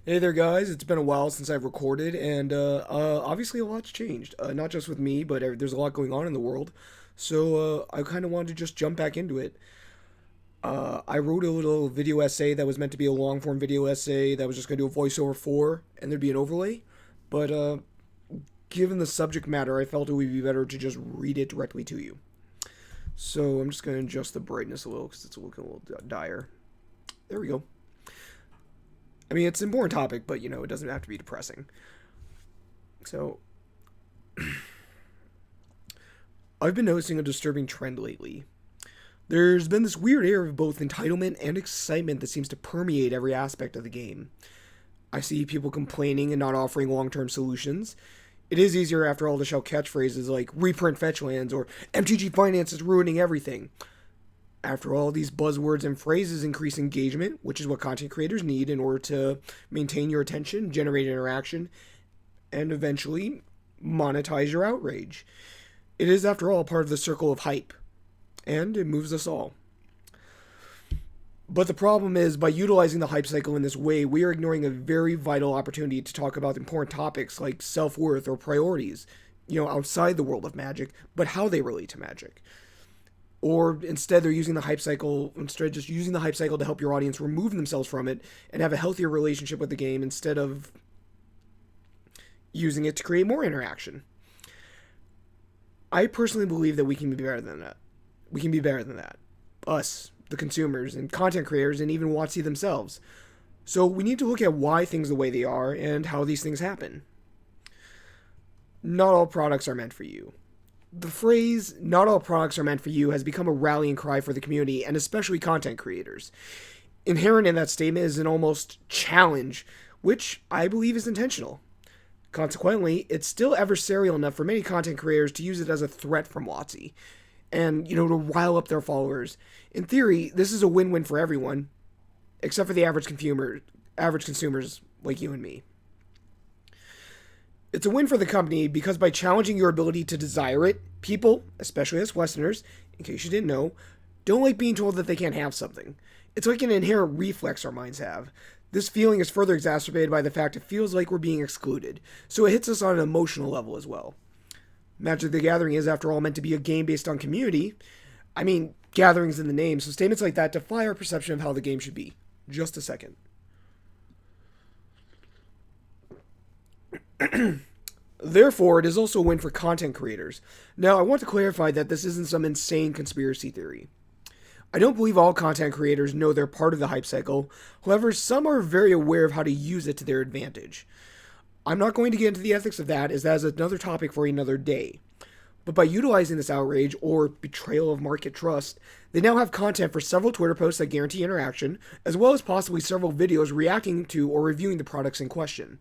Hey there, guys. It's been a while since I've recorded, and obviously a lot's changed. Not just with me, but there's a lot going on in the world. So I kind of wanted to just jump back into it. I wrote a little video essay that was meant to be a long form video essay that was just going to do a voiceover for, and there'd be an overlay. But given the subject matter, I felt it would be better to just read it directly to you. So I'm just going to adjust the brightness a little because it's looking a little dire. There we go. I mean, it's an important topic, but it doesn't have to be depressing. So, I've been noticing a disturbing trend lately. There's been this weird air of both entitlement and excitement that seems to permeate every aspect of the game. I see people complaining and not offering long term solutions. It is easier, after all, to shout catchphrases like reprint fetch lands or MTG Finance is ruining everything. After all, these buzzwords and phrases increase engagement, which is what content creators need in order to maintain your attention, generate interaction, and eventually monetize your outrage. It is, after all, part of the circle of hype, and it moves us all. But the problem is, by utilizing the hype cycle in this way, we are ignoring a very vital opportunity to talk about important topics like self-worth or priorities, outside the world of Magic, but how they relate to Magic. Or instead, they're using the hype cycle, instead of just using the hype cycle to help your audience remove themselves from it and have a healthier relationship with the game instead of using it to create more interaction. I personally believe that we can be better than that. We can be better than that. Us, the consumers, and content creators, and even WotC themselves. So we need to look at why things are the way they are and how these things happen. Not all products are meant for you. The phrase, not all products are meant for you, has become a rallying cry for the community, and especially content creators. Inherent in that statement is an almost challenge, which I believe is intentional. Consequently, it's still adversarial enough for many content creators to use it as a threat from WotC, and, to rile up their followers. In theory, this is a win-win for everyone, except for the average consumers like you and me. It's a win for the company because by challenging your ability to desire it, people, especially us Westerners, in case you didn't know, don't like being told that they can't have something. It's like an inherent reflex our minds have. This feeling is further exacerbated by the fact it feels like we're being excluded, so it hits us on an emotional level as well. Magic the Gathering is, after all, meant to be a game based on community. I mean, gatherings in the name, so statements like that defy our perception of how the game should be. Just a second. Therefore, it is also a win for content creators. Now, I want to clarify that this isn't some insane conspiracy theory. I don't believe all content creators know they're part of the hype cycle. However, some are very aware of how to use it to their advantage. I'm not going to get into the ethics of that, as that is another topic for another day. But by utilizing this outrage, or betrayal of market trust, they now have content for several Twitter posts that guarantee interaction, as well as possibly several videos reacting to or reviewing the products in question.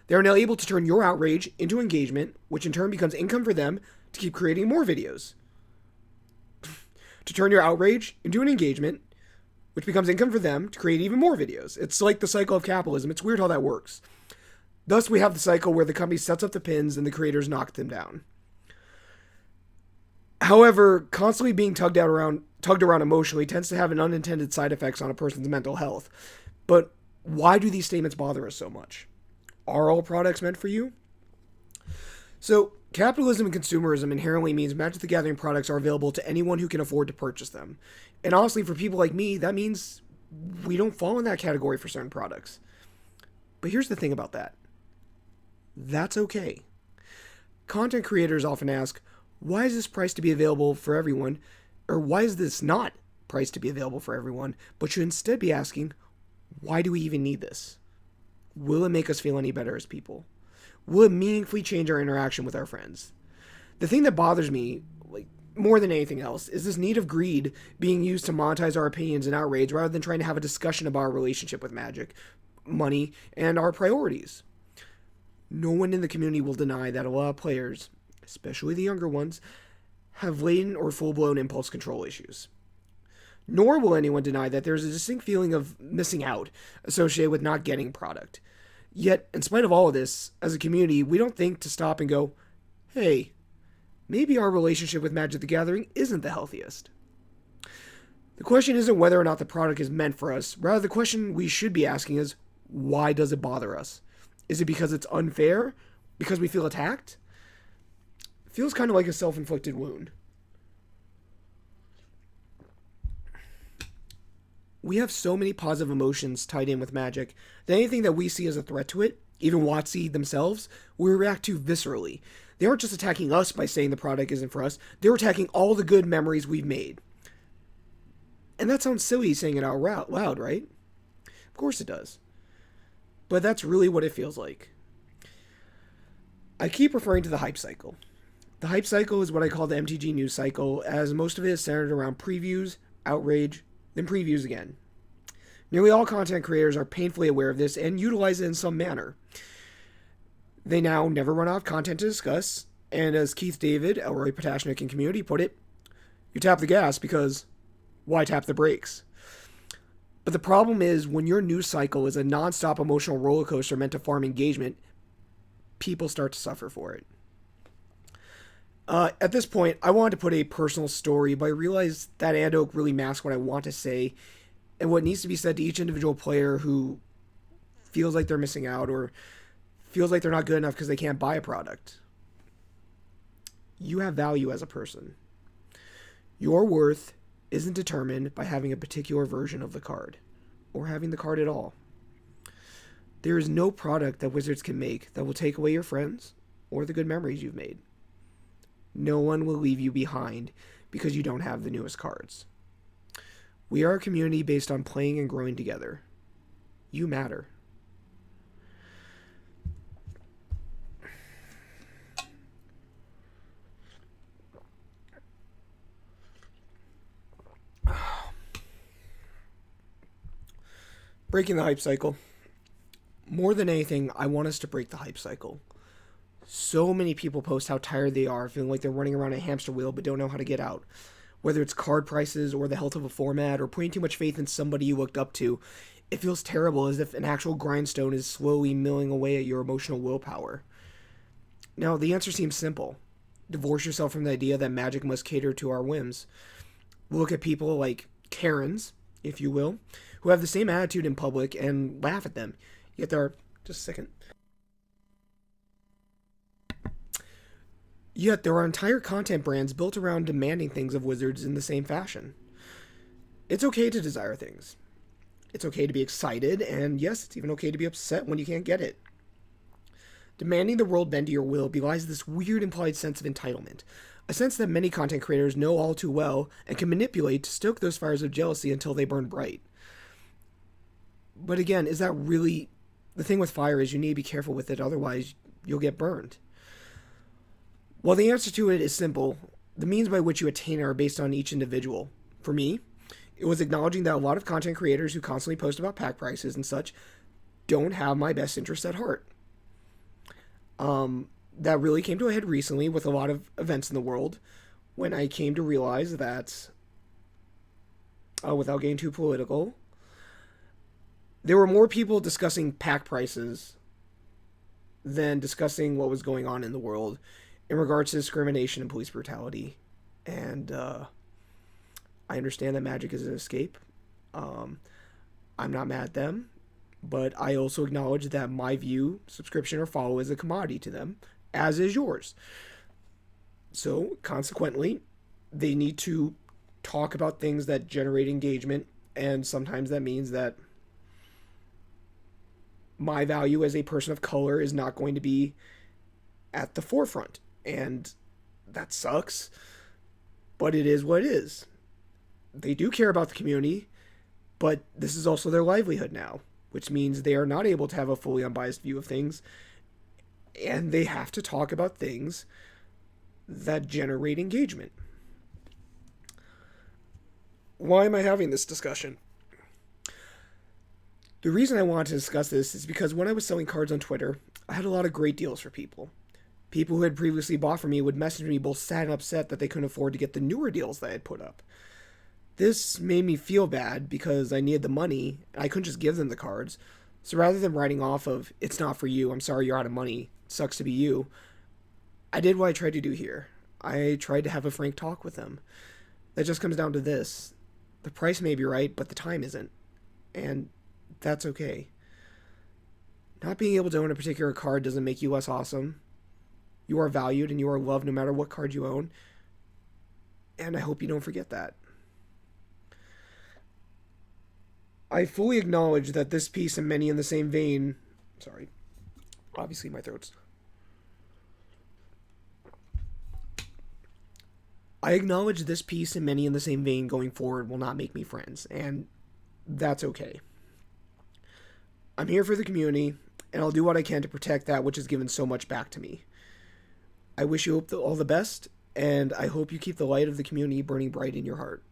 They are now able to turn your outrage into engagement, which in turn becomes income for them to keep creating more videos. To turn your outrage into an engagement, which becomes income for them to create even more videos. It's like the cycle of capitalism. It's weird how that works. Thus, we have the cycle where the company sets up the pins and the creators knock them down. However, constantly being tugged around emotionally tends to have an unintended side effects on a person's mental health. But why do these statements bother us so much? Are all products meant for you? So, capitalism and consumerism inherently means Magic the Gathering products are available to anyone who can afford to purchase them. And honestly, for people like me, that means we don't fall in that category for certain products. But here's the thing about that. That's okay. Content creators often ask, why is this priced to be available for everyone? Or why is this not priced to be available for everyone? But should instead be asking, why do we even need this? Will it make us feel any better as people? Will it meaningfully change our interaction with our friends? The thing that bothers me, more than anything else, is this need of greed being used to monetize our opinions and outrage rather than trying to have a discussion about our relationship with Magic, money, and our priorities. No one in the community will deny that a lot of players, especially the younger ones, have latent or full-blown impulse control issues. Nor will anyone deny that there's a distinct feeling of missing out associated with not getting product. Yet, in spite of all of this, as a community, we don't think to stop and go, hey, maybe our relationship with Magic the Gathering isn't the healthiest. The question isn't whether or not the product is meant for us. Rather, the question we should be asking is, Why does it bother us? Is it because it's unfair? Because we feel attacked? It feels kind of like a self-inflicted wound. We have so many positive emotions tied in with Magic that anything that we see as a threat to it, even WotC themselves, we react to viscerally. They aren't just attacking us by saying the product isn't for us, they're attacking all the good memories we've made. And that sounds silly saying it out loud, right? Of course it does. But that's really what it feels like. I keep referring to the hype cycle. The hype cycle is what I call the MTG news cycle, as most of it is centered around previews, outrage, then previews again. Nearly all content creators are painfully aware of this and utilize it in some manner. They now never run out of content to discuss, and as Keith David, Elroy Potashnik and community put it, you tap the gas because why tap the brakes? But the problem is when your news cycle is a non-stop emotional roller coaster meant to farm engagement, people start to suffer for it. At this point, I wanted to put a personal story, but I realized that anecdote really masks what I want to say and what needs to be said to each individual player who feels like they're missing out or feels like they're not good enough because they can't buy a product. You have value as a person. Your worth isn't determined by having a particular version of the card or having the card at all. There is no product that Wizards can make that will take away your friends or the good memories you've made. No one will leave you behind because you don't have the newest cards. We are a community based on playing and growing together. You matter. Breaking the hype cycle. More than anything, I want us to break the hype cycle. So many people post how tired they are, feeling like they're running around a hamster wheel but don't know how to get out. Whether it's card prices or the health of a format or putting too much faith in somebody you looked up to, it feels terrible, as if an actual grindstone is slowly milling away at your emotional willpower. Now, the answer seems simple. Divorce yourself from the idea that Magic must cater to our whims. Look at people like Karens, if you will, who have the same attitude in public and laugh at them. Yet there are... Just a second. Yet there are entire content brands built around demanding things of Wizards in the same fashion. It's okay to desire things. It's okay to be excited, and yes, it's even okay to be upset when you can't get it. Demanding the world bend to your will belies this weird implied sense of entitlement, a sense that many content creators know all too well and can manipulate to stoke those fires of jealousy until they burn bright. But again, is that really... The thing with fire is you need to be careful with it, otherwise you'll get burned. Well, the answer to it is simple. The means by which you attain it are based on each individual. For me, it was acknowledging that a lot of content creators who constantly post about pack prices and such don't have my best interest at heart. That really came to a head recently with a lot of events in the world when I came to realize that, without getting too political, there were more people discussing pack prices than discussing what was going on in the world in regards to discrimination and police brutality. And I understand that Magic is an escape. I'm not mad at them, but I also acknowledge that my view, subscription, or follow is a commodity to them, as is yours. So, consequently, they need to talk about things that generate engagement, and sometimes that means that my value as a person of color is not going to be at the forefront. And that sucks, but it is what it is. They do care about the community, but this is also their livelihood now, which means they are not able to have a fully unbiased view of things, and they have to talk about things that generate engagement. Why am I having this discussion? The reason I wanted to discuss this is because when I was selling cards on Twitter, I had a lot of great deals for people. People who had previously bought from me would message me both sad and upset that they couldn't afford to get the newer deals that I had put up. This made me feel bad because I needed the money and I couldn't just give them the cards. So rather than writing off of, it's not for you, I'm sorry you're out of money, it sucks to be you, I did what I tried to do here. I tried to have a frank talk with them. That just comes down to this. The price may be right, but the time isn't. And that's okay. Not being able to own a particular card doesn't make you less awesome. You are valued and you are loved no matter what card you own. And I hope you don't forget that. I fully acknowledge that this piece and many in the same vein... Sorry. Obviously my throat's... I acknowledge this piece and many in the same vein going forward will not make me friends, and that's okay. I'm here for the community, and I'll do what I can to protect that which has given so much back to me. I wish you all the best, and I hope you keep the light of the community burning bright in your heart.